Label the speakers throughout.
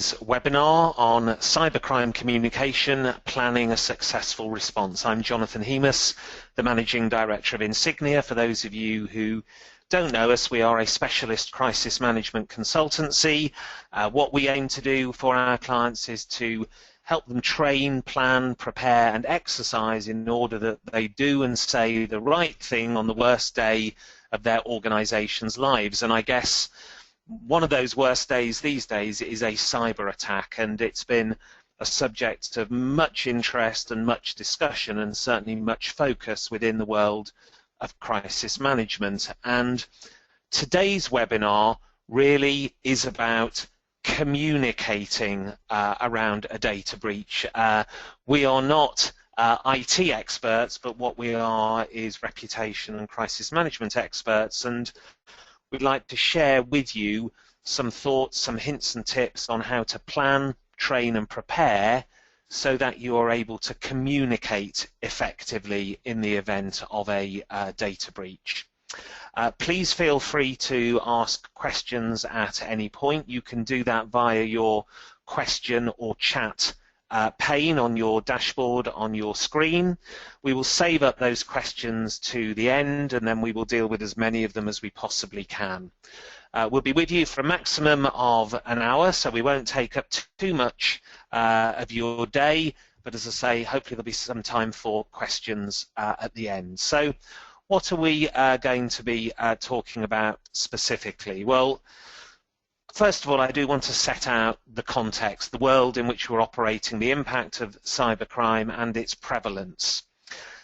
Speaker 1: webinar on cybercrime communication, planning a successful response. I'm Jonathan Hemus, the Managing Director of Insignia. For those of you who don't know us, we are a specialist crisis management consultancy. What we aim to do for our clients is to help them train, plan, prepare and exercise in order that they do and say the right thing on the worst day of their organization's lives. And I guess one of those worst days these days is a cyber attack, and it's been a subject of much interest and much discussion and certainly much focus within the world of crisis management. And today's webinar really is about communicating around a data breach. We are not IT experts, but what we are is reputation and crisis management experts, and we'd like to share with you some thoughts, some hints and tips on how to plan, train and prepare so that you are able to communicate effectively in the event of a data breach. Please feel free to ask questions at any point. You can do that via your question or chat pane on your dashboard on your screen. We will save up those questions to the end, and then we will deal with as many of them as we possibly can. We'll be with you for a maximum of an hour, so we won't take up too much of your day, but as I say, hopefully there'll be some time for questions at the end. So what are we going to be talking about specifically? Well, first of all, I do want to set out the context, the world in which we're operating, the impact of cybercrime and its prevalence.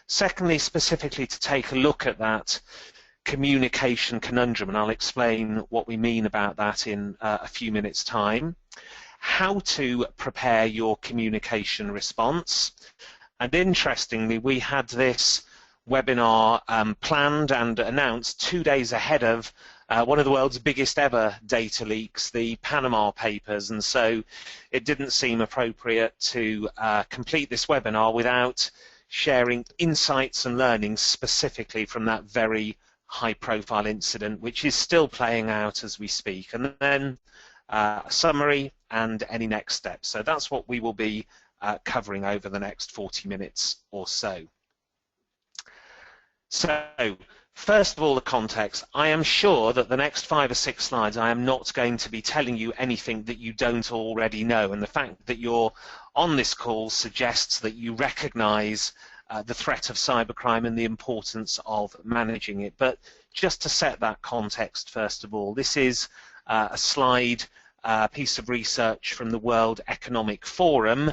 Speaker 1: Secondly, specifically to take a look at that communication conundrum, and I'll explain what we mean about that in a few minutes' time. How to prepare your communication response. And interestingly, we had this webinar planned and announced 2 days ahead of one of the world's biggest ever data leaks, the Panama Papers, and so it didn't seem appropriate to complete this webinar without sharing insights and learnings specifically from that very high-profile incident, which is still playing out as we speak, and then a summary and any next steps. So that's what we will be covering over the next 40 minutes or so. So, first of all, the context. I am sure that the next 5 or 6 slides I am not going to be telling you anything that you don't already know, and the fact that you're on this call suggests that you recognize the threat of cybercrime and the importance of managing it. But just to set that context, first of all, this is a slide, piece of research from the World Economic Forum,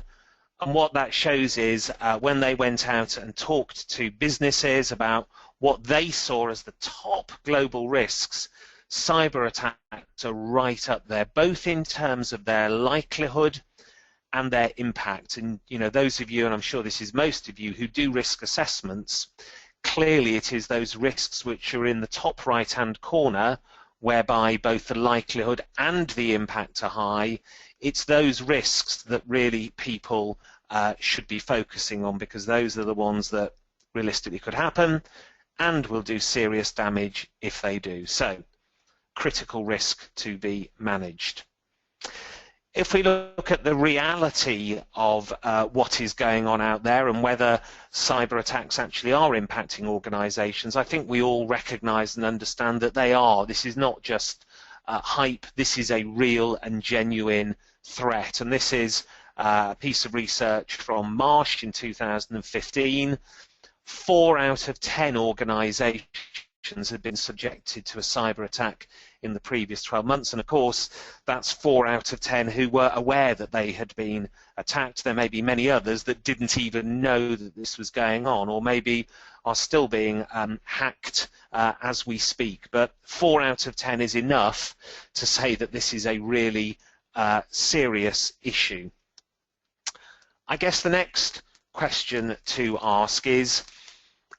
Speaker 1: and what that shows is when they went out and talked to businesses about what they saw as the top global risks, cyber attacks are right up there, both in terms of their likelihood and their impact. And you know, those of you, and I'm sure this is most of you, who do risk assessments, clearly it is those risks which are in the top right-hand corner whereby both the likelihood and the impact are high. It's those risks that really people should be focusing on, because those are the ones that realistically could happen and will do serious damage if they do. So, critical risk to be managed. If we look at the reality of what is going on out there and whether cyber attacks actually are impacting organizations, I think we all recognize and understand that they are. This is not just hype, this is a real and genuine threat. And this is a piece of research from Marsh in 2015. 4 out of 10 organizations have been subjected to a cyber attack in the previous 12 months, and of course that's 4 out of 10 who were aware that they had been attacked. There may be many others that didn't even know that this was going on, or maybe are still being hacked as we speak, but 4 out of 10 is enough to say that this is a really serious issue. I guess the next question to ask is,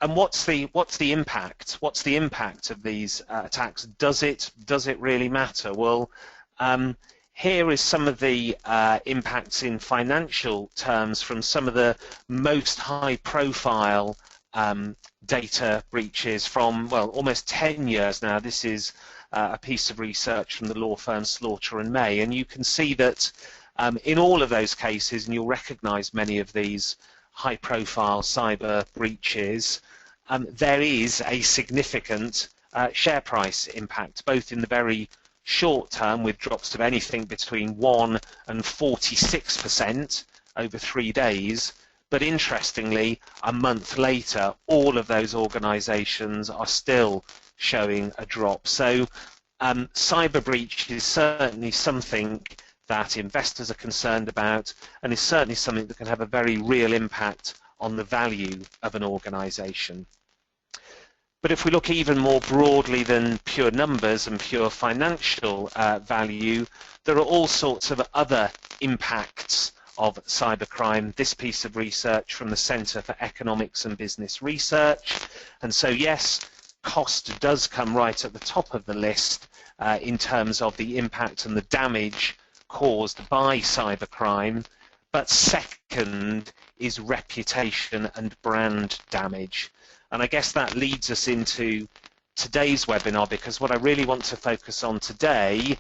Speaker 1: and what's the impact? What's the impact of these attacks? Does it really matter? Well, here is some of the impacts in financial terms from some of the most high-profile data breaches from, well, almost 10 years now. This is a piece of research from the law firm Slaughter and May, and you can see that In all of those cases, and you'll recognise many of these high-profile cyber breaches, there is a significant share price impact, both in the very short term with drops of anything between 1 and 46% over 3 days, but interestingly, a month later, all of those organisations are still showing a drop. So cyber breach is certainly something that investors are concerned about, and is certainly something that can have a very real impact on the value of an organisation. But if we look even more broadly than pure numbers and pure financial value, there are all sorts of other impacts of cybercrime. This piece of research from the Centre for Economics and Business Research. And so yes, cost does come right at the top of the list in terms of the impact and the damage caused by cybercrime, but second is reputation and brand damage. And I guess that leads us into today's webinar, because what I really want to focus on today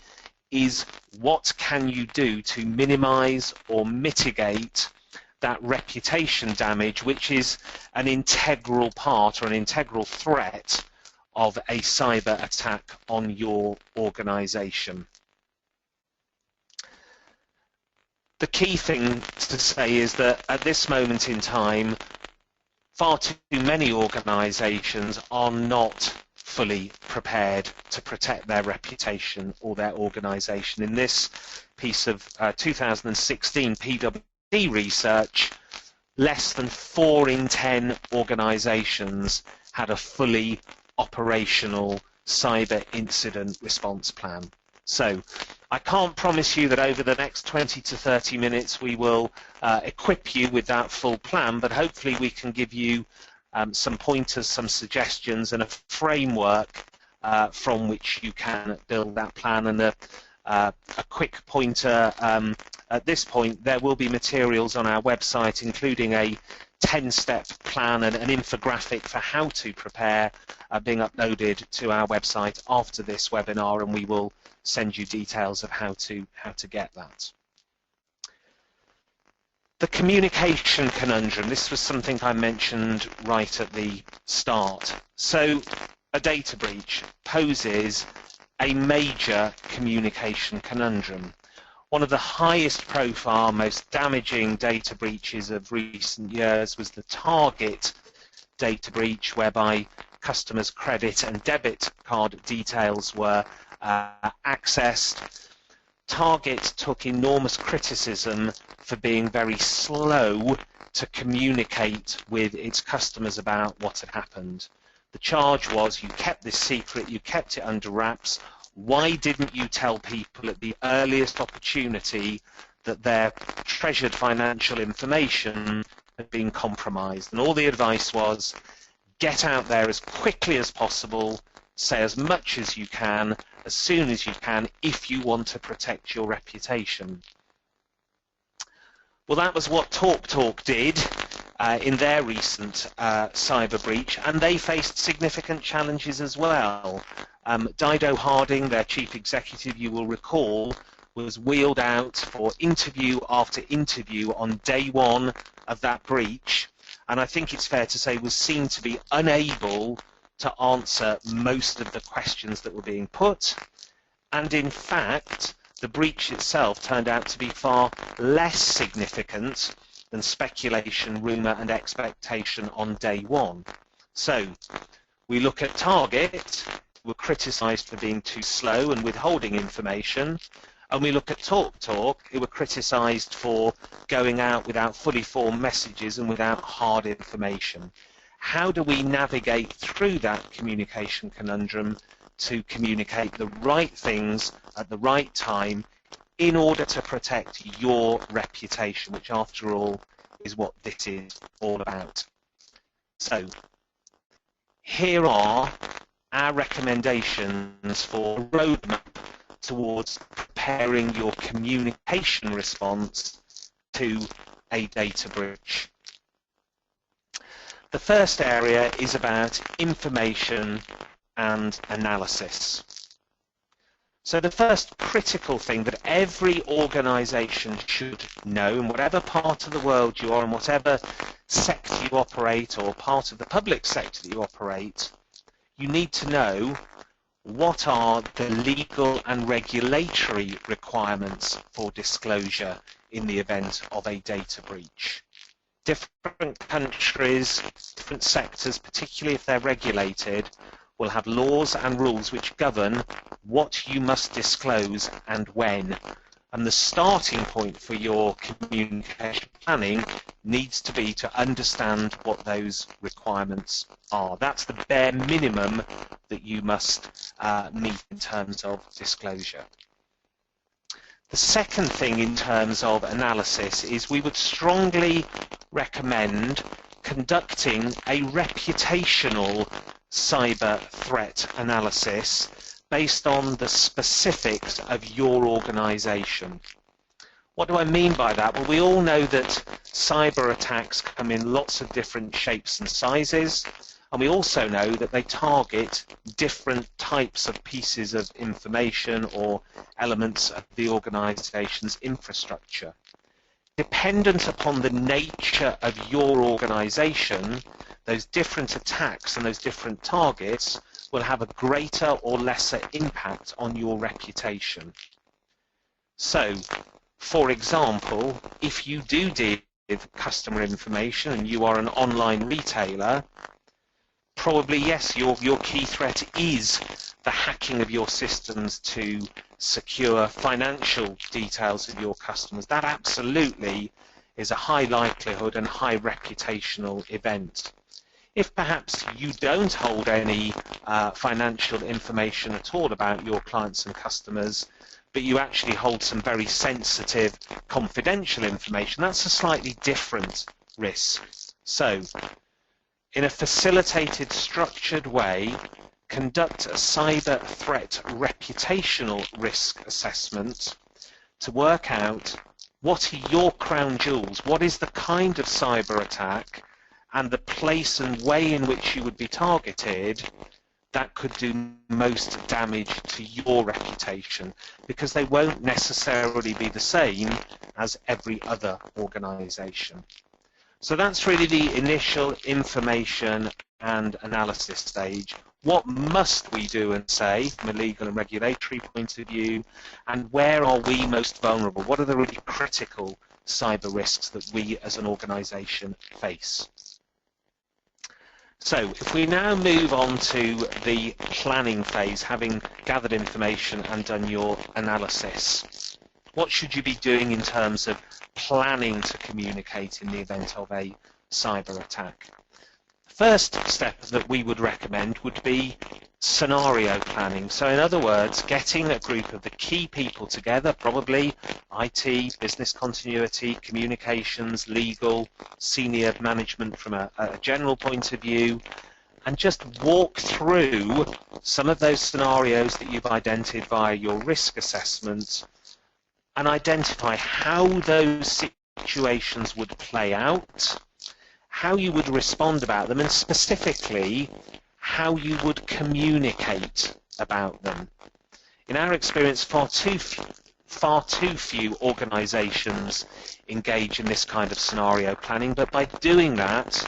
Speaker 1: is what can you do to minimize or mitigate that reputation damage, which is an integral part or an integral threat of a cyber attack on your organization. The key thing to say is that at this moment in time, far too many organizations are not fully prepared to protect their reputation or their organization. In this piece of 2016 PwC research, less than 4 in 10 organizations had a fully operational cyber incident response plan. So I can't promise you that over the next 20 to 30 minutes we will equip you with that full plan, but hopefully we can give you some pointers, some suggestions, and a framework from which you can build that plan. And a quick pointer at this point, there will be materials on our website, including a 10-step plan and an infographic for how to prepare, being uploaded to our website after this webinar, and we will send you details of how to get that. The communication conundrum, this was something I mentioned right at the start. So a data breach poses a major communication conundrum. One of the highest profile, most damaging data breaches of recent years was the Target data breach, whereby customers' credit and debit card details were accessed. Target took enormous criticism for being very slow to communicate with its customers about what had happened. The charge was, you kept this secret, you kept it under wraps. Why didn't you tell people at the earliest opportunity that their treasured financial information had been compromised? And all the advice was, get out there as quickly as possible, say as much as you can, as soon as you can, if you want to protect your reputation. Well, that was what TalkTalk did in their recent cyber breach, and they faced significant challenges as well. Dido Harding, their chief executive, you will recall, was wheeled out for interview after interview on day one of that breach, and I think it's fair to say was seen to be unable to answer most of the questions that were being put, and in fact the breach itself turned out to be far less significant than speculation, rumour and expectation on day one. So we look at Target, who were criticised for being too slow and withholding information, and we look at TalkTalk, who were criticised for going out without fully formed messages and without hard information. How do we navigate through that communication conundrum to communicate the right things at the right time in order to protect your reputation, which after all is what this is all about? So here are our recommendations for a roadmap towards preparing your communication response to a data breach. The first area is about information and analysis. So the first critical thing that every organisation should know, in whatever part of the world you are, in whatever sector you operate or part of the public sector that you operate, you need to know what are the legal and regulatory requirements for disclosure in the event of a data breach. Different countries, different sectors, particularly if they're regulated, will have laws and rules which govern what you must disclose and when. And the starting point for your communication planning needs to be to understand what those requirements are. That's the bare minimum that you must meet in terms of disclosure. The second thing in terms of analysis is we would strongly recommend conducting a reputational cyber threat analysis based on the specifics of your organisation. What do I mean by that? Well, we all know that cyber attacks come in lots of different shapes and sizes, and we also know that they target different types of pieces of information or elements of the organisation's infrastructure. Dependent upon the nature of your organisation, those different attacks and those different targets will have a greater or lesser impact on your reputation. So, for example, if you do deal with customer information and you are an online retailer, probably yes, your key threat is the hacking of your systems to secure financial details of your customers. That absolutely is a high likelihood and high reputational event. If perhaps you don't hold any financial information at all about your clients and customers, but you actually hold some very sensitive confidential information, that's a slightly different risk. So, in a facilitated, structured way, conduct a cyber threat reputational risk assessment to work out what are your crown jewels, what is the kind of cyber attack and the place and way in which you would be targeted that could do most damage to your reputation, because they won't necessarily be the same as every other organisation. So that's really the initial information and analysis stage. What must we do and say from a legal and regulatory point of view, and where are we most vulnerable? What are the really critical cyber risks that we as an organisation face? So if we now move on to the planning phase, having gathered information and done your analysis, what should you be doing in terms of planning to communicate in the event of a cyber attack? First step that we would recommend would be scenario planning. So in other words, getting a group of the key people together, probably IT, business continuity, communications, legal, senior management from a general point of view, and just walk through some of those scenarios that you've identified via your risk assessment and identify how those situations would play out, how you would respond about them, and specifically how you would communicate about them. In our experience, far too few organisations engage in this kind of scenario planning, but by doing that,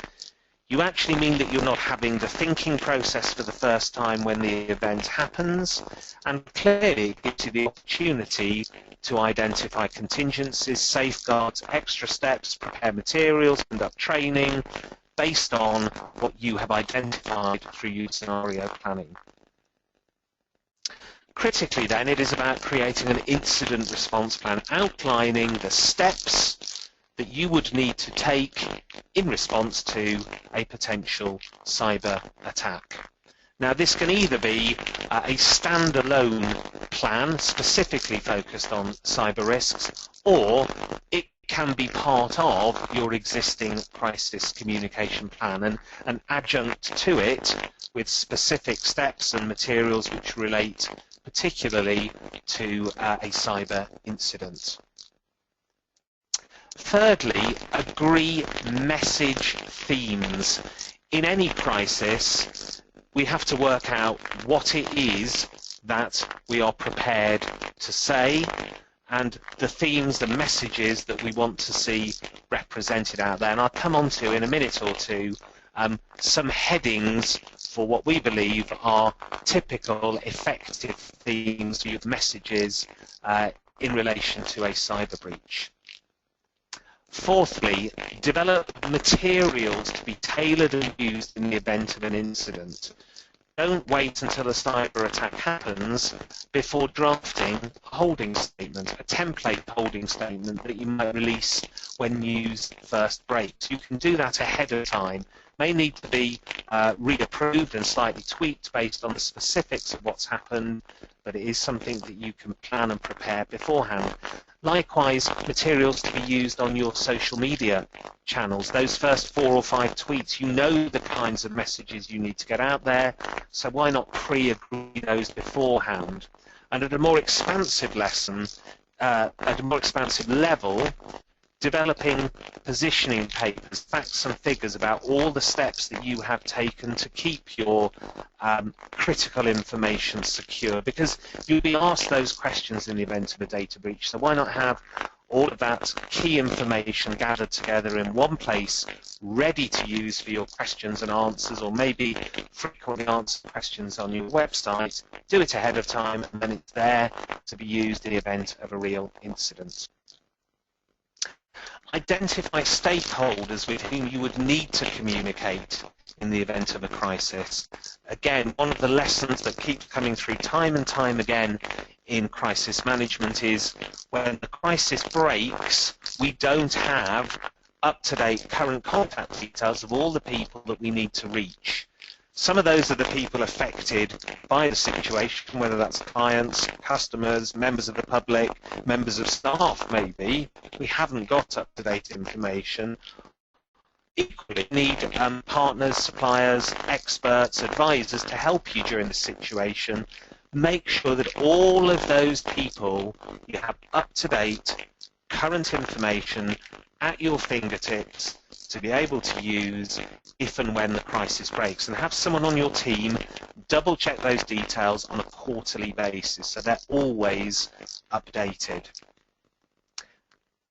Speaker 1: you actually mean that you're not having the thinking process for the first time when the event happens, and clearly it gives you the opportunity to identify contingencies, safeguards, extra steps, prepare materials, conduct training, based on what you have identified through your scenario planning. Critically then, it is about creating an incident response plan, outlining the steps that you would need to take in response to a potential cyber attack. Now this can either be a standalone plan specifically focused on cyber risks, or it can be part of your existing crisis communication plan and an adjunct to it with specific steps and materials which relate particularly to a cyber incident. Thirdly, agree message themes. In any crisis, we have to work out what it is that we are prepared to say, and the themes, the messages that we want to see represented out there. And I'll come on to, in a minute or two, some headings for what we believe are typical, effective themes, messages in relation to a cyber breach. Fourthly, develop materials to be tailored and used in the event of an incident. Don't wait until a cyber attack happens before drafting a holding statement, a template holding statement that you might release when news first breaks. You can do that ahead of time. May need to be reapproved and slightly tweaked based on the specifics of what's happened, but it is something that you can plan and prepare beforehand. Likewise, materials to be used on your social media channels. Those first 4 or 5 tweets, you know the kinds of messages you need to get out there, so why not pre-agree those beforehand? And at a more expansive lesson, at a more expansive level, developing positioning papers, facts and figures about all the steps that you have taken to keep your critical information secure, because you'll be asked those questions in the event of a data breach. So why not have all of that key information gathered together in one place, ready to use for your questions and answers, or maybe frequently answered questions on your website. Do it ahead of time, and then it's there to be used in the event of a real incident. Identify stakeholders with whom you would need to communicate in the event of a crisis. Again, one of the lessons that keeps coming through time and time again in crisis management is when the crisis breaks, we don't have up-to-date current contact details of all the people that we need to reach. Some of those are the people affected by the situation, whether that's clients, customers, members of the public, members of staff maybe. We haven't got up-to-date information. Equally, you need partners, suppliers, experts, advisors to help you during the situation. Make sure that all of those people, you have up-to-date current information at your fingertips to be able to use if and when the crisis breaks, and have someone on your team double check those details on a quarterly basis so they're always updated.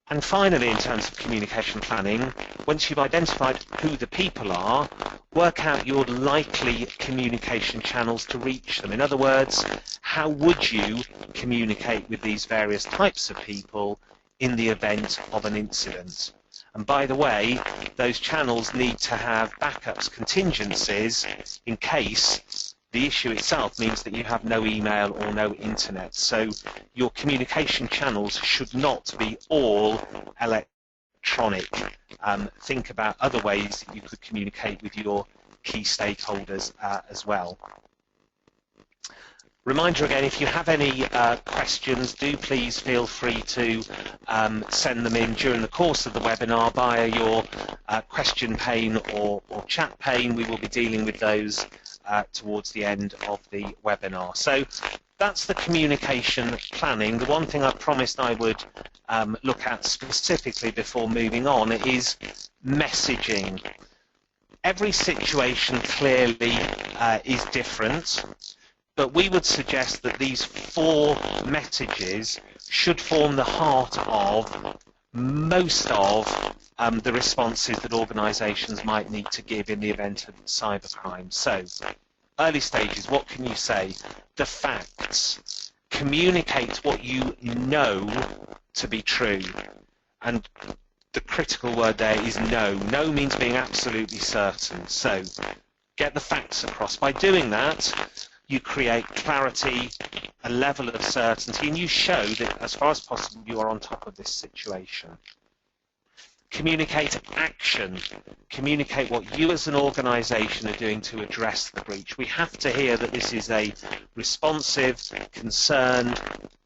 Speaker 1: And finally, in terms of communication planning, once you've identified who the people are, work out your likely communication channels to reach them. In other words, how would you communicate with these various types of people in the event of an incident? And by the way, those channels need to have backups, contingencies, in case the issue itself means that you have no email or no internet. So your communication channels should not be all electronic. Think about other ways that you could communicate with your key stakeholders as well. Reminder again, if you have any questions, do please feel free to send them in during the course of the webinar via your question pane or chat pane. We will be dealing with those towards the end of the webinar. So that's the communication planning. The one thing I promised I would look at specifically before moving on is messaging. Every situation clearly is different, but we would suggest that these 4 messages should form the heart of most of the responses that organisations might need to give in the event of cybercrime. So, early stages, what can you say? The facts. Communicate what you know to be true. And the critical word there is know. Know means being absolutely certain. So, get the facts across. By doing that, you create clarity, a level of certainty, and you show that as far as possible you are on top of this situation. Communicate action. Communicate what you as an organisation are doing to address the breach. We have to hear that this is a responsive, concerned,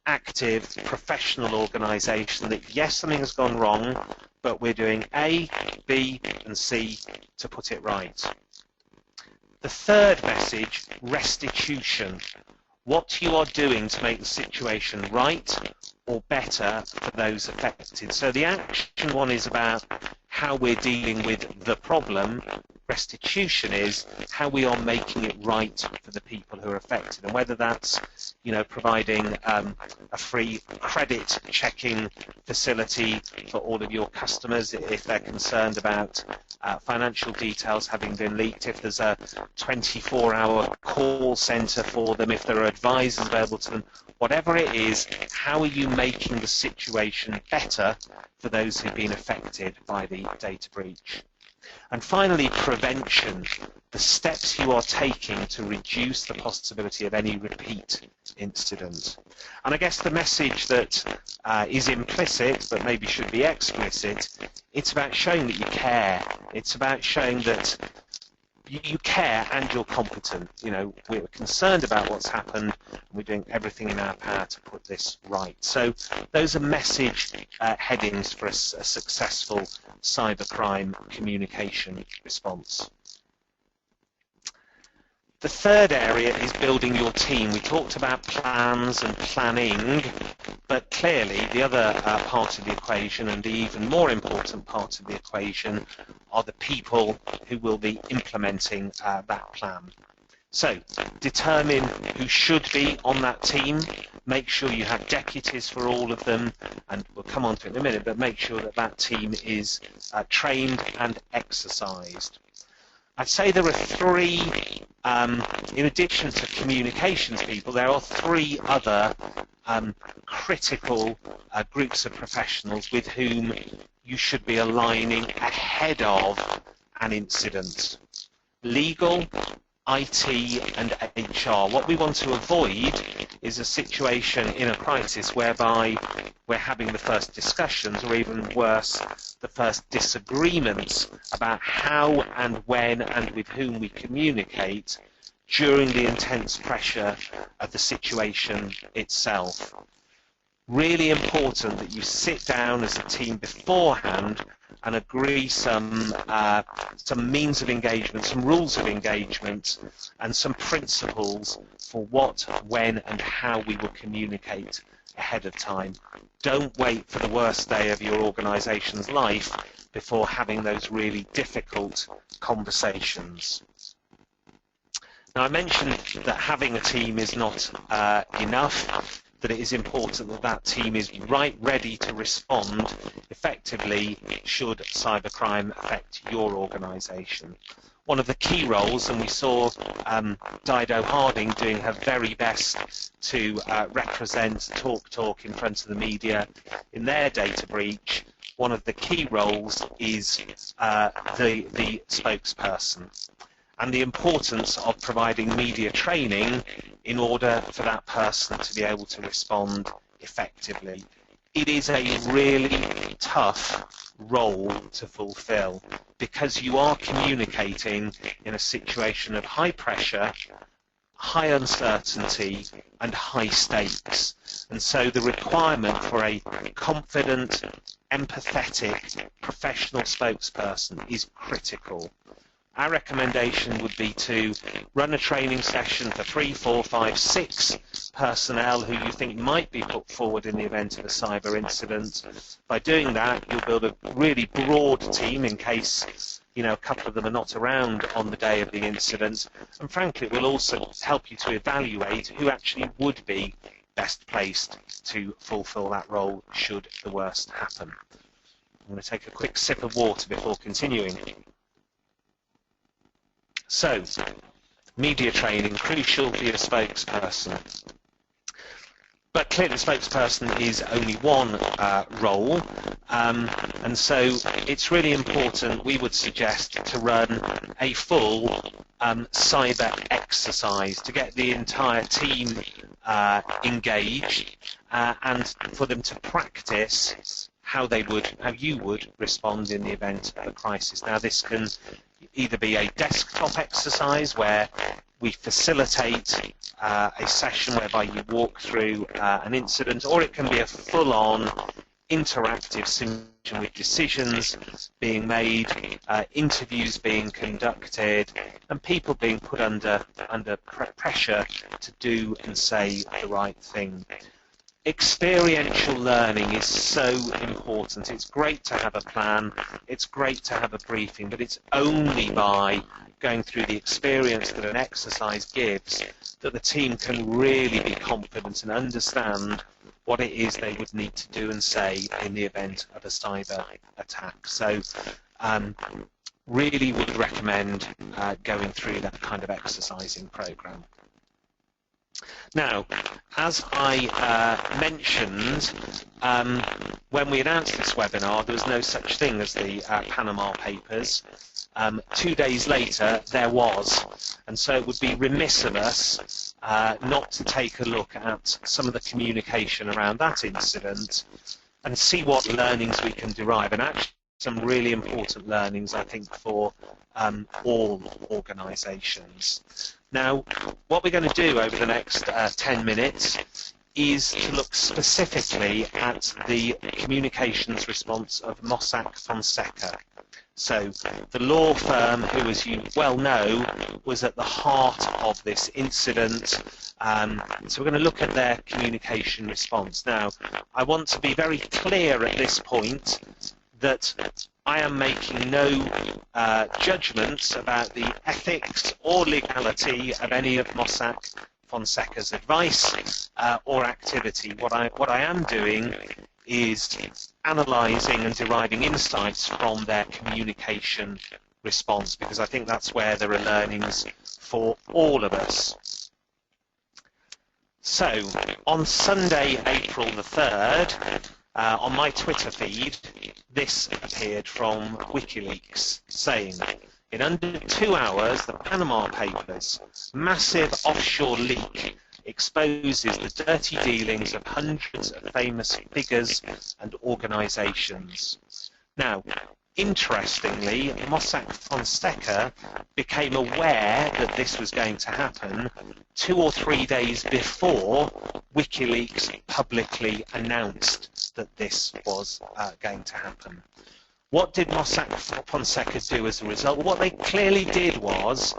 Speaker 1: active, professional organisation, that yes, something has gone wrong, but we're doing A, B and C to put it right. The third message, restitution. What you are doing to make the situation right or better for those affected. So the action one is about how we're dealing with the problem. Restitution is how we are making it right for the people who are affected, and whether that's providing a free credit checking facility for all of your customers if they're concerned about financial details having been leaked, if there's a 24-hour call center for them, if there are advisors available to them, whatever it is, how are you making the situation better for those who've been affected by the data breach? And finally, prevention, the steps you are taking to reduce the possibility of any repeat incident. And I guess the message that is implicit, but maybe should be explicit, it's about showing that you care. It's about showing that you care and you're competent. We're concerned about what's happened, and we're doing everything in our power to put this right. So those are message headings for a successful cybercrime communication response. The third area is building your team. We talked about plans and planning, but clearly the other part of the equation, and the even more important part of the equation, are the people who will be implementing that plan. So determine who should be on that team, make sure you have deputies for all of them, and we'll come on to it in a minute, but make sure that that team is trained and exercised. I'd say there are three, in addition to communications people, there are three other critical groups of professionals with whom you should be aligning ahead of an incident. Legal, IT and HR. What we want to avoid is a situation in a crisis whereby we're having the first discussions, or even worse, the first disagreements about how and when and with whom we communicate during the intense pressure of the situation itself. Really important that you sit down as a team beforehand and agree some means of engagement, some rules of engagement, and some principles for what, when, and how we will communicate ahead of time. Don't wait for the worst day of your organisation's life before having those really difficult conversations. Now, I mentioned that having a team is not enough, that it is important that that team is ready to respond effectively should cybercrime affect your organisation. One of the key roles, and we saw Dido Harding doing her very best to represent TalkTalk in front of the media in their data breach, one of the key roles is the spokesperson, and the importance of providing media training in order for that person to be able to respond effectively. It is a really tough role to fulfill because you are communicating in a situation of high pressure, high uncertainty and high stakes. And so the requirement for a confident, empathetic, professional spokesperson is critical. Our recommendation would be to run a training session for 3, 4, 5, 6 personnel who you think might be put forward in the event of a cyber incident. By doing that, you'll build a really broad team in case a couple of them are not around on the day of the incident. And frankly, it will also help you to evaluate who actually would be best placed to fulfill that role should the worst happen. I'm going to take a quick sip of water before continuing. So, media training, crucial for your spokesperson. But clearly the spokesperson is only one role, and so it's really important, we would suggest, to run a full cyber exercise to get the entire team engaged and for them to practice how you would respond in the event of a crisis. Now, this can either be a desktop exercise where we facilitate a session whereby you walk through an incident, or it can be a full-on interactive simulation with decisions being made, interviews being conducted, and people being put under pressure to do and say the right thing. experiential learning is so important. It's great to have a plan, it's great to have a briefing, but it's only by going through the experience that an exercise gives that the team can really be confident and understand what it is they would need to do and say in the event of a cyber attack. So really would recommend going through that kind of exercising program. Now, as I mentioned, when we announced this webinar, there was no such thing as the Panama Papers. 2 days later, there was. And so it would be remiss of us not to take a look at some of the communication around that incident and see what learnings we can derive. And actually, some really important learnings, I think, for all organisations. Now, what we're going to do over the next 10 minutes is to look specifically at the communications response of Mossack Fonseca. So the law firm, who, as you well know, was at the heart of this incident. So we're going to look at their communication response. Now, I want to be very clear at this point that I am making no judgments about the ethics or legality of any of Mossack Fonseca's advice or activity. What I am doing is analysing and deriving insights from their communication response, because I think that's where there are learnings for all of us. So, on Sunday, April the 3rd, on my Twitter feed, this appeared from WikiLeaks, saying, in under 2 hours, the Panama Papers, massive offshore leak, exposes the dirty dealings of hundreds of famous figures and organisations. Now, interestingly, Mossack Fonseca became aware that this was going to happen 2 or 3 days before WikiLeaks publicly announced that this was going to happen. What did Mossack Fonseca do as a result? Well, what they clearly did was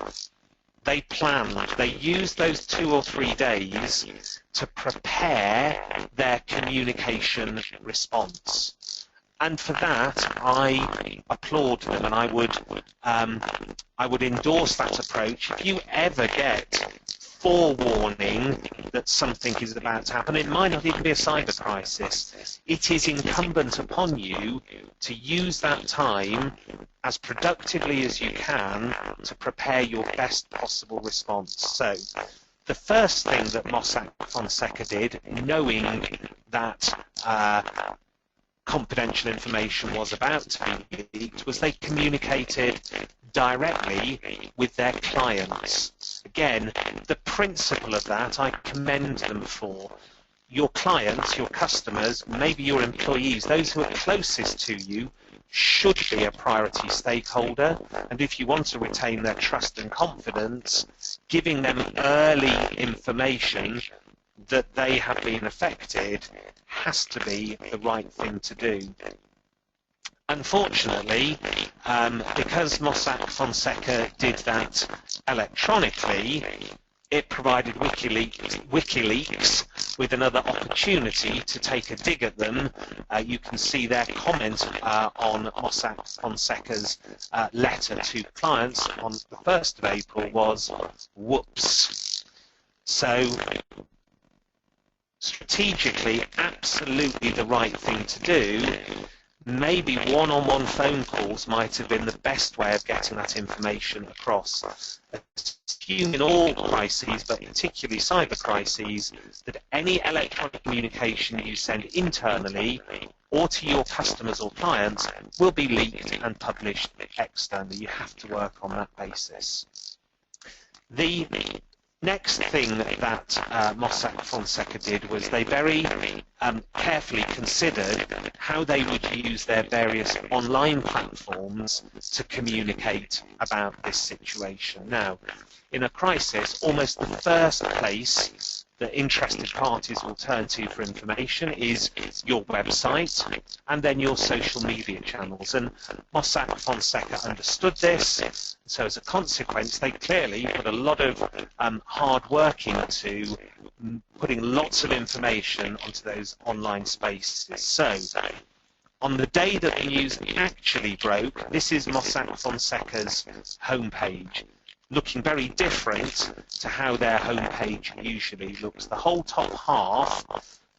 Speaker 1: they planned. They used those 2 or 3 days to prepare their communication response. And for that, I applaud them, and I would endorse that approach. If you ever get forewarning that something is about to happen, it might not even be a cyber crisis, it is incumbent upon you to use that time as productively as you can to prepare your best possible response. So the first thing that Mossack Fonseca did, knowing that confidential information was about to be leaked, was they communicated directly with their clients. Again, the principle of that I commend them for. Your clients, your customers, maybe your employees, those who are closest to you, should be a priority stakeholder, and if you want to retain their trust and confidence, giving them early information that they have been affected has to be the right thing to do. Unfortunately, because Mossack Fonseca did that electronically, it provided WikiLeaks with another opportunity to take a dig at them. You can see their comment on Mossack Fonseca's letter to clients on the 1st of April was, whoops. So, strategically, absolutely the right thing to do. Maybe one-on-one phone calls might have been the best way of getting that information across. Assume in all crises, but particularly cyber crises, that any electronic communication you send internally or to your customers or clients will be leaked and published externally. You have to work on that basis. The next thing that Mossack Fonseca did was they very carefully considered how they would use their various online platforms to communicate about this situation. Now, in a crisis, almost the first place that interested parties will turn to for information is your website and then your social media channels. And Mossack Fonseca understood this, So as a consequence, they clearly put a lot of hard work into putting lots of information onto those online spaces. So on the day that the news actually broke, this is Mossack Fonseca's homepage, looking very different to how their homepage usually looks. The whole top half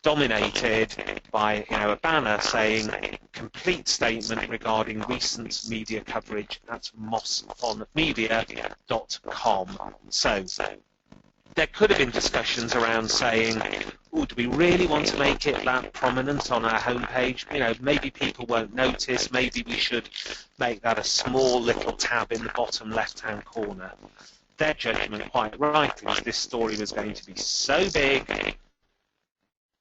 Speaker 1: dominated by a banner saying complete statement regarding recent media coverage at mossfonmedia.com. So there could have been discussions around saying, oh, do we really want to make it that prominent on our homepage? Maybe people won't notice. Maybe we should make that a small little tab in the bottom left-hand corner. Their judgment, quite rightly, was this story was going to be so big.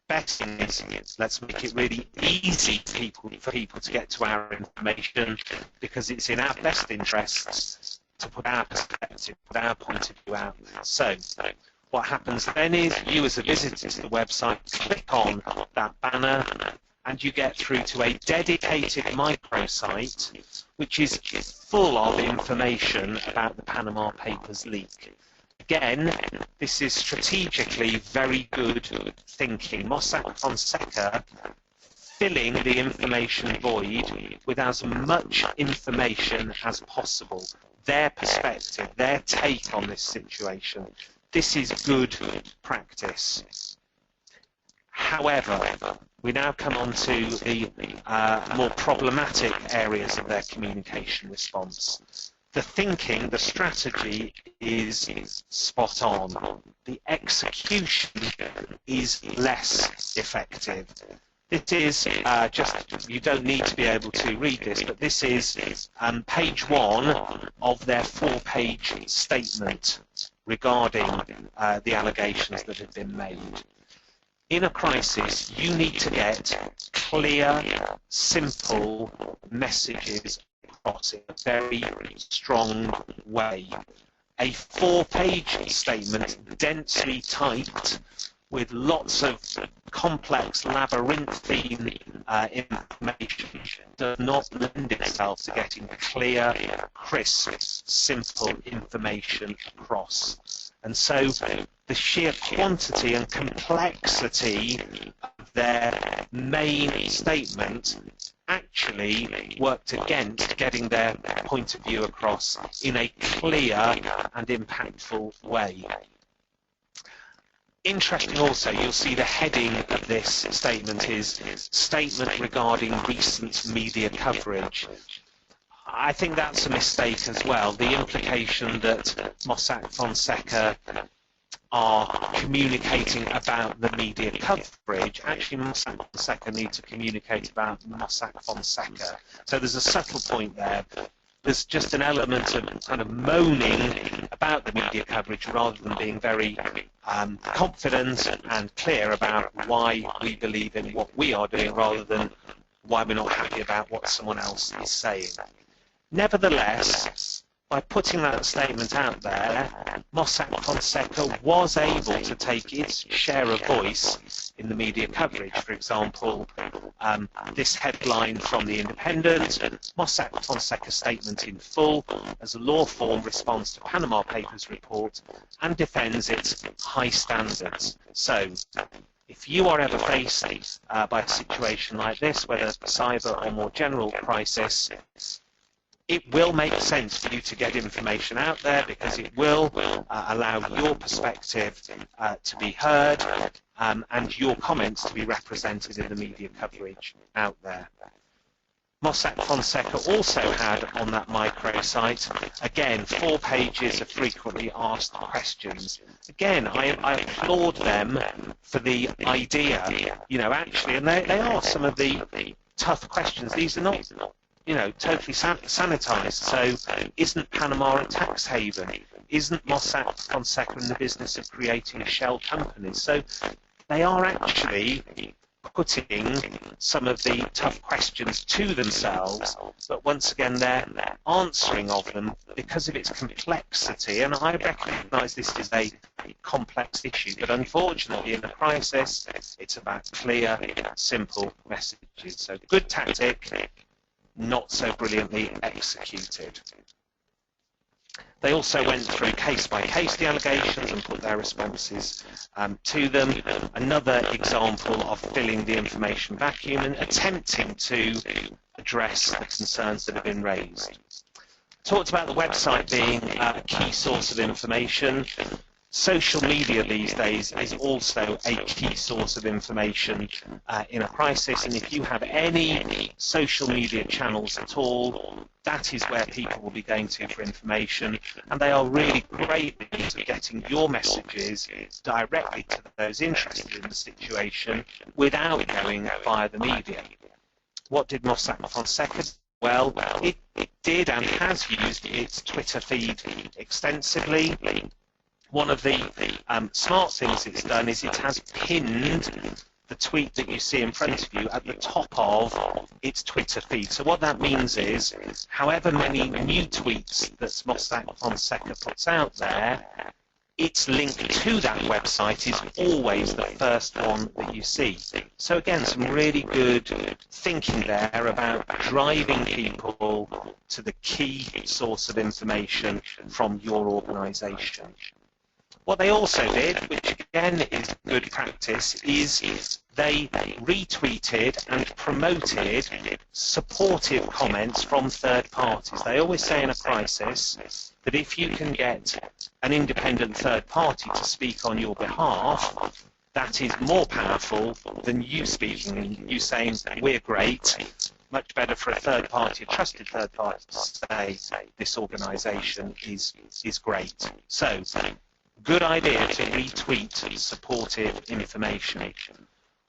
Speaker 1: Best thing is, let's make it really easy for people to get to our information, because it's in our best interests to put our perspective, put our point of view out there. So what happens then is you, as a visitor to the website, click on that banner and you get through to a dedicated microsite which is full of information about the Panama Papers leak. Again, this is strategically very good thinking. Mossack Fonseca filling the information void with as much information as possible. Their perspective, their take on this situation. This is good practice. However, we now come on to the more problematic areas of their communication response. The thinking, the strategy is spot on. The execution is less effective. This is you don't need to be able to read this, but this is page 1 of their 4-page statement regarding the allegations that have been made. In a crisis, you need to get clear, simple messages across in a very strong way. A 4-page statement, densely typed, with lots of complex, labyrinthine information, does not lend itself to getting clear, crisp, simple information across. And so the sheer quantity and complexity of their main statement actually worked against getting their point of view across in a clear and impactful way. Interesting also, you'll see the heading of this statement is Statement Regarding Recent Media Coverage. I think that's a mistake as well. The implication that Mossack Fonseca are communicating about the media coverage, actually Mossack Fonseca need to communicate about Mossack Fonseca. So there's a subtle point there. There's just an element of kind of moaning about the media coverage rather than being very confident and clear about why we believe in what we are doing rather than why we're not happy about what someone else is saying. Nevertheless, by putting that statement out there, Mossack Fonseca was able to take its share of voice in the media coverage. For example, this headline from The Independent, Mossack Fonseca statement in full as a law firm responds to Panama Papers report and defends its high standards. So, if you are ever faced by a situation like this, whether cyber or more general crisis, it will make sense for you to get information out there because it will allow your perspective to be heard and your comments to be represented in the media coverage out there. Mossack Fonseca also had on that microsite, again, 4 pages of frequently asked questions. Again, I applaud them for the idea, actually, and they are some of the tough questions. These are not totally sanitized. So isn't Panama a tax haven? Isn't Mossack Fonseca in the business of creating shell companies? So they are actually putting some of the tough questions to themselves, but once again they're answering of them because of its complexity, and I recognise this is a complex issue, but unfortunately in a crisis it's about clear, simple messages. So good tactic, not so brilliantly executed. They also went through case by case the allegations and put their responses to them. Another example of filling the information vacuum and attempting to address the concerns that have been raised. Talked about the website being a key source of information. Social media these days is also a key source of information in a crisis, and if you have any social media channels at all, that is where people will be going to for information, and they are really great means of getting your messages directly to those interested in the situation without going via the media. What did Mossack Fonseca do? Well, it did and has used its Twitter feed extensively. One of the smart things it's done is it has pinned the tweet that you see in front of you at the top of its Twitter feed. So what that means is, however many new tweets that Mossack Fonseca puts out there, its link to that website is always the first one that you see. So again, some really good thinking there about driving people to the key source of information from your organisation. What they also did, which again is good practice, is they retweeted and promoted supportive comments from third parties. They always say in a crisis that if you can get an independent third party to speak on your behalf, that is more powerful than you speaking and you saying, we're great. Much better for a third party, a trusted third party, to say this organisation is great. So, good idea to retweet supportive information.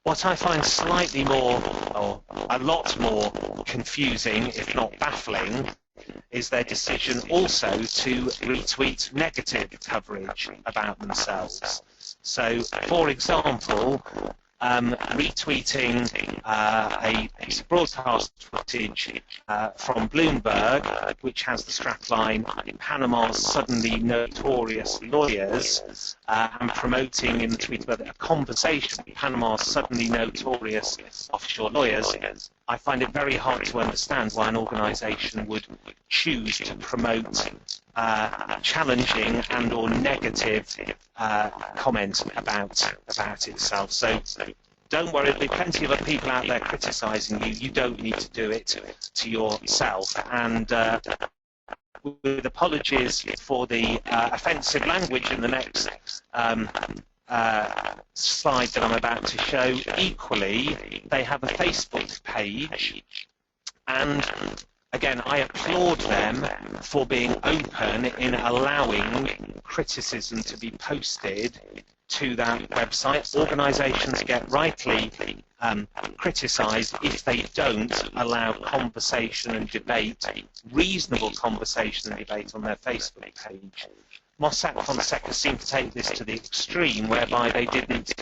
Speaker 1: What I find slightly more, or a lot more confusing, if not baffling, is their decision also to retweet negative coverage about themselves. So, for example, retweeting a piece of broadcast footage from Bloomberg, which has the strapline "Panama's suddenly notorious lawyers," and promoting in the tweet about a conversation with Panama's suddenly notorious offshore lawyers. I find it very hard to understand why an organisation would choose to promote challenging and or negative comment about itself. So don't worry, there'll be plenty of other people out there criticising you. You don't need to do it to yourself. And with apologies for the offensive language in the next slide that I'm about to show, equally they have a Facebook page, and again, I applaud them for being open in allowing criticism to be posted to that website. Organisations get rightly criticised if they don't allow conversation and debate, reasonable conversation and debate on their Facebook page. Mossack Fonseca seemed to take this to the extreme, whereby they didn't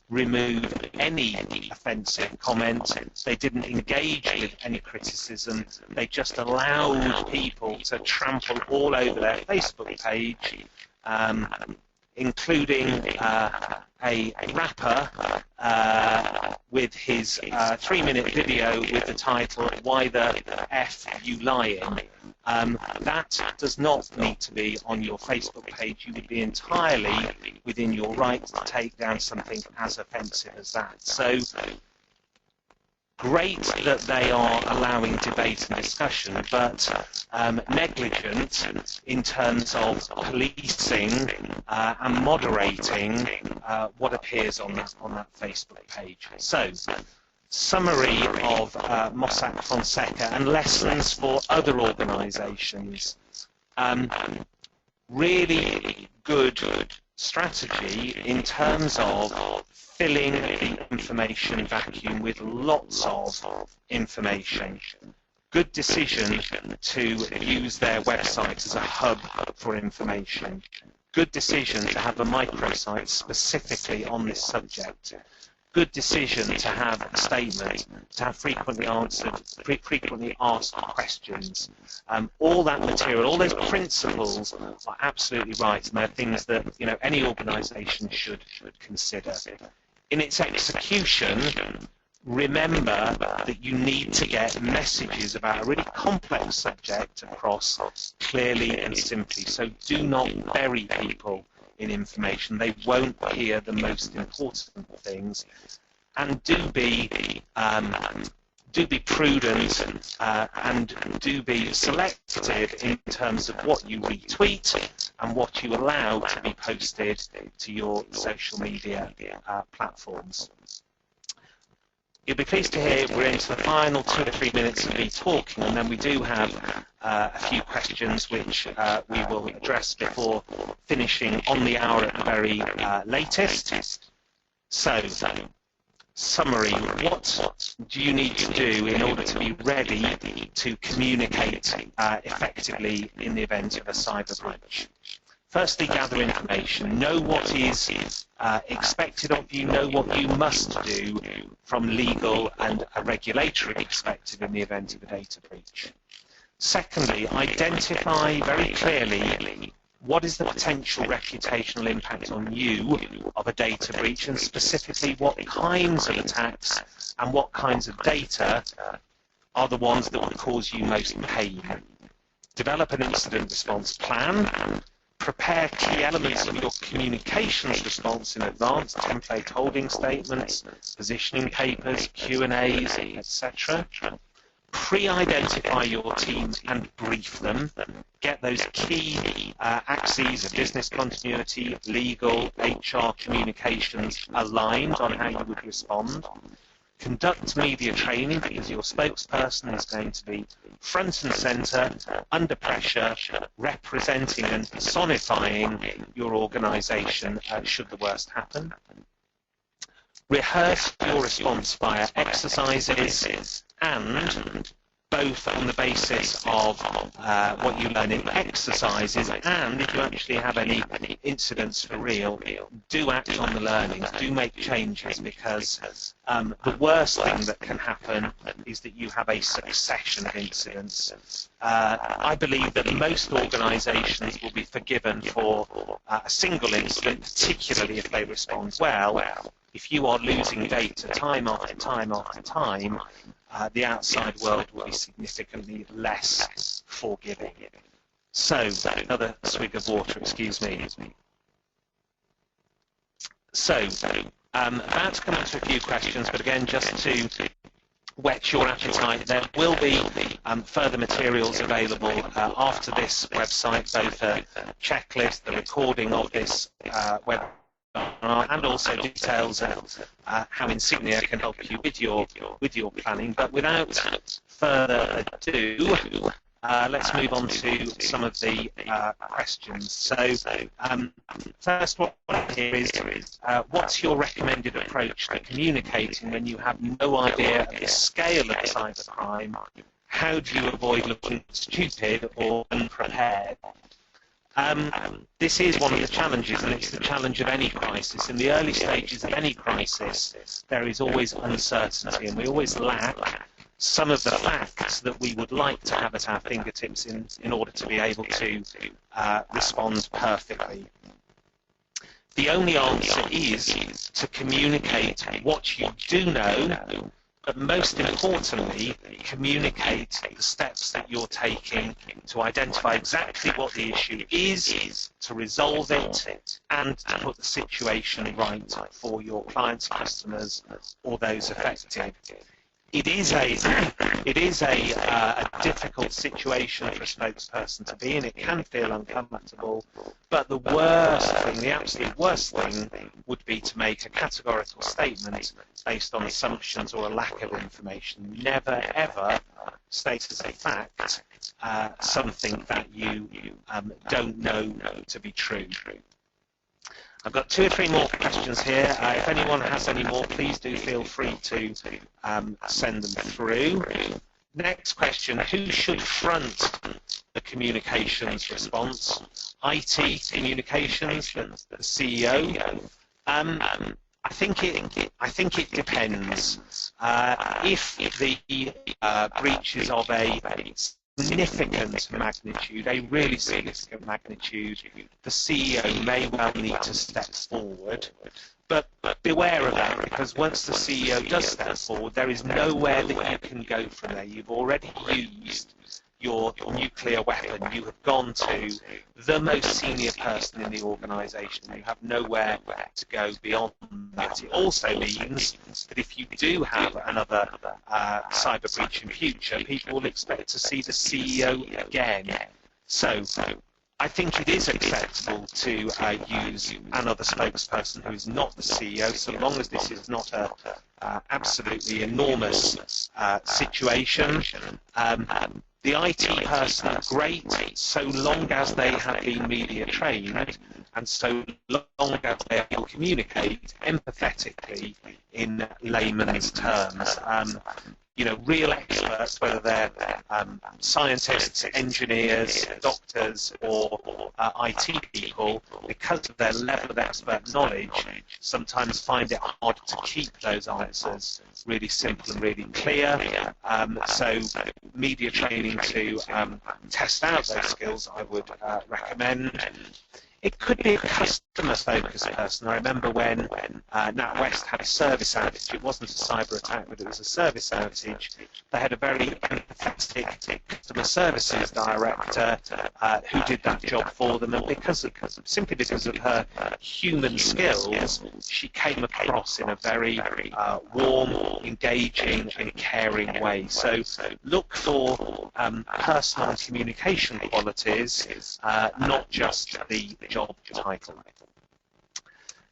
Speaker 1: remove any offensive comment, they didn't engage with any criticism, they just allowed people to trample all over their Facebook page, including a rapper with his 3-minute video with the title "Why the F You Lying?" That does not need to be on your Facebook page. You would be entirely within your right to take down something as offensive as that. So, great that they are allowing debate and discussion, but negligent in terms of policing and moderating what appears on that Facebook page. So, summary of Mossack Fonseca and lessons for other organisations. Really good strategy in terms of filling the information vacuum with lots of information. Good decision to use their website as a hub for information. Good decision to have a microsite specifically on this subject. Good decision to have a statement, to have frequently asked questions. All that material, all those principles are absolutely right, and they're things that any organisation should consider. In its execution, remember that you need to get messages about a really complex subject across clearly and simply. So do not bury people in information. They won't hear the most important things. And do be prudent and do be selective in terms of what you retweet and what you allow to be posted to your social media platforms. You'll be pleased to hear we're into the final 2 or 3 minutes of me talking, and then we do have a few questions which we will address before finishing on the hour at the very latest. So, summary, what do you need to do in order to be ready to communicate effectively in the event of a cyber breach? Firstly, gather information. Know what is expected of you. Know what you must do from legal and a regulatory perspective in the event of a data breach. Secondly, identify very clearly what is the potential reputational impact on you of a data breach, and specifically what kinds of attacks and what kinds of data are the ones that will cause you most pain. Develop an incident response plan. Prepare key elements of your communications response in advance, template holding statements, positioning papers, Q&As, etc. Pre-identify your team and brief them. Get those key axes of business continuity, legal, HR, communications aligned on how you would respond. Conduct media training, because your spokesperson is going to be front and centre, under pressure, representing and personifying your organisation should the worst happen. Rehearse your response via exercises, and both on the basis of what you learn in exercises, and if you actually have any incidents for real, do act on the learnings, do make changes, because the worst thing that can happen is that you have a succession of incidents. I believe that most organisations will be forgiven for a single incident, particularly if they respond well. If you are losing data time after time after time, the outside world will be significantly less forgiving. So, another swig of water, excuse me. So, about to come on to a few questions, but again, just to whet your appetite, there will be further materials available after this website, both a checklist, the recording of this webinar, and also details of how Insignia can help you with your planning. But without further ado, let's move on to some of the questions. So, first one here is, what's your recommended approach to communicating when you have no idea of the scale of cybercrime? How do you avoid looking stupid or unprepared? This is one of the challenges, and it's the challenge of any crisis. In the early stages of any crisis, there is always uncertainty, and we always lack some of the facts that we would like to have at our fingertips in order to be able to respond perfectly. The only answer is to communicate what you do know, but most importantly, communicate the steps that you're taking to identify exactly what the issue is, to resolve it, and to put the situation right for your clients, customers, or those affected. It is a difficult situation for a spokesperson to be in. It can feel uncomfortable, but the worst thing, the absolute worst thing, would be to make a categorical statement based on assumptions or a lack of information. Never, ever state as a fact something that you don't know to be true. I've got 2 or 3 more questions here. If anyone has any more, please do feel free to send them through. Next question, who should front the communications response? IT, communications, the CEO? I think it depends. If the breach is of a significant magnitude, a really significant magnitude, the CEO may well need to step forward. But beware of that, because once the CEO does step forward, there is nowhere that you can go from there. You've already used your nuclear weapon, you have gone to the most senior person in the organisation. You have nowhere to go beyond that. It also means that if you do have another cyber breach in future, people will expect to see the CEO again. So I think it is acceptable to use another spokesperson who is not the CEO, so long as this is not a absolutely enormous situation. The IT person, great, so long as they have been media trained and so long as they can communicate empathetically in layman's terms. You know, real experts, whether they're scientists, engineers, doctors, or IT people, because of their level of expert knowledge, sometimes find it hard to keep those answers really simple and really clear. So media training to test out those skills I would recommend. It could be a customer-focused person. I remember when NatWest had a service outage. It wasn't a cyber attack, but it was a service outage. They had a very empathetic customer services director who did that job for them, and simply because of her human skills, she came across in a very warm, engaging, and caring way. So look for personal communication qualities, not just the job title.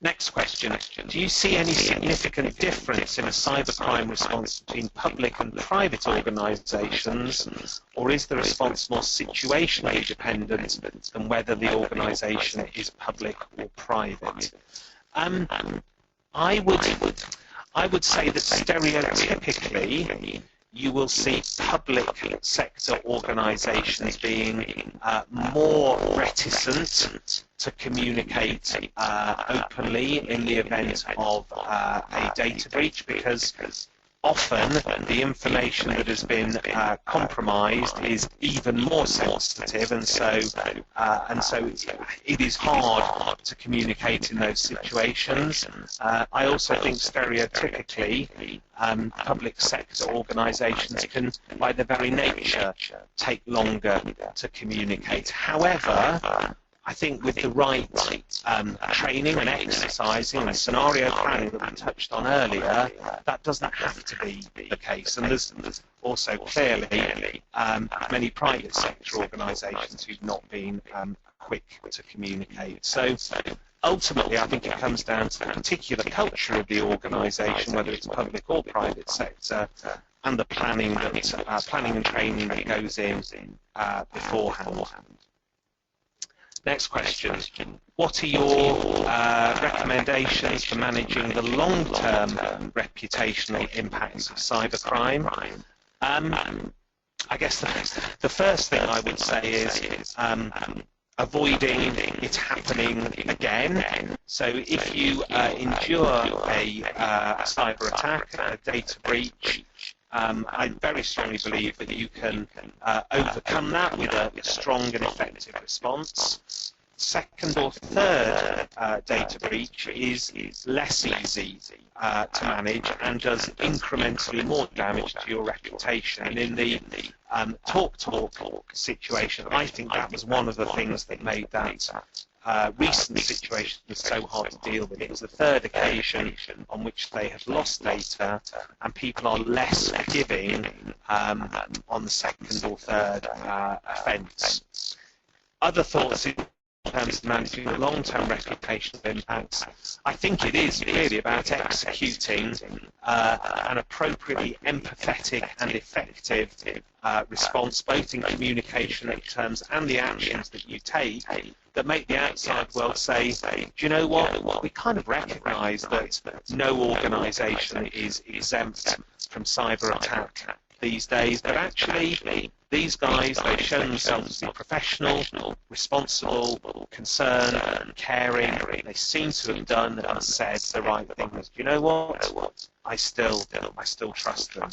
Speaker 1: Next question. Do you see any significant difference in a cybercrime response between public and private organisations, or is the response more situationally dependent than whether the organisation is public or private? I would say that stereotypically you will see public sector organisations being more reticent to communicate openly in the event of a data breach, because often the information that has been compromised is even more sensitive, and so it is hard to communicate in those situations. I also think stereotypically public sector organisations can, by their very nature, take longer to communicate. However, I think with the right training and exercising and scenario planning that we touched on earlier, that doesn't have to be the case. And there's also clearly many private sector organisations who've not been quick to communicate. So ultimately, I think it comes down to the particular culture of the organisation, whether it's public or private sector, and the planning and training that goes in beforehand. Next question. What are your recommendations for managing the long-term reputational impacts of cybercrime? I guess the first thing I would say is avoiding it happening again. So if you endure a cyber attack, a data breach, I very strongly believe that you can overcome that with a strong and effective response. Second or third data breach is less easy to manage and does incrementally more damage to your reputation. And in the TalkTalk situation, I think that was one of the things that made that recent situation was so hard to deal with. It was the third occasion on which they had lost data, and people are less forgiving on the second or third offence. Other thoughts in terms of managing the long-term reputational impacts, I think it is really about executing an appropriately empathetic and effective response, both in communication terms and the actions that you take, that make the outside world say, do you know what, we kind of recognise that no organisation is exempt from cyber attack these days, but actually these guys, they've shown themselves to be professional, responsible, concerned, caring. They seem to have done and said the right things. Do you know what? I still trust them.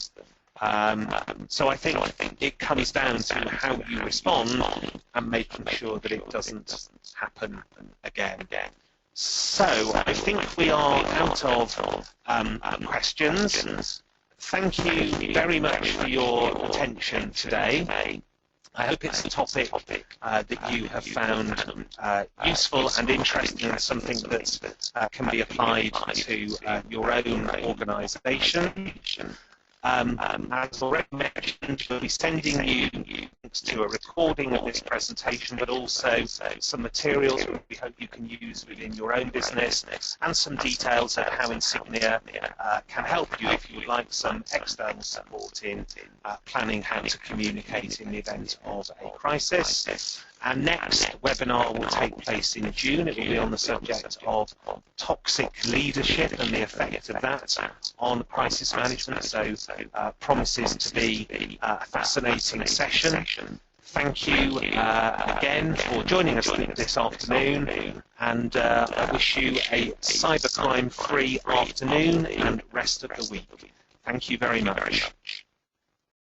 Speaker 1: So I think it comes down to how you respond and making sure that it doesn't happen again. So I think we are out of questions. Thank you very much for your attention today. I hope it's a topic that you have found useful and interesting, and something that can be applied to your own organisation. As already mentioned, we'll be sending you links to a recording of this presentation, but also some materials we hope you can use within your own business, and some details of how Insignia can help you if you would like some external support in planning how to communicate in the event of a crisis. Our next webinar will take place in June. It will be on the subject of toxic leadership and the effect of that on crisis management, so promises to be a fascinating session. Thank you again for joining us this afternoon, and I wish you a cybercrime-free afternoon and rest of the week. Thank you very much.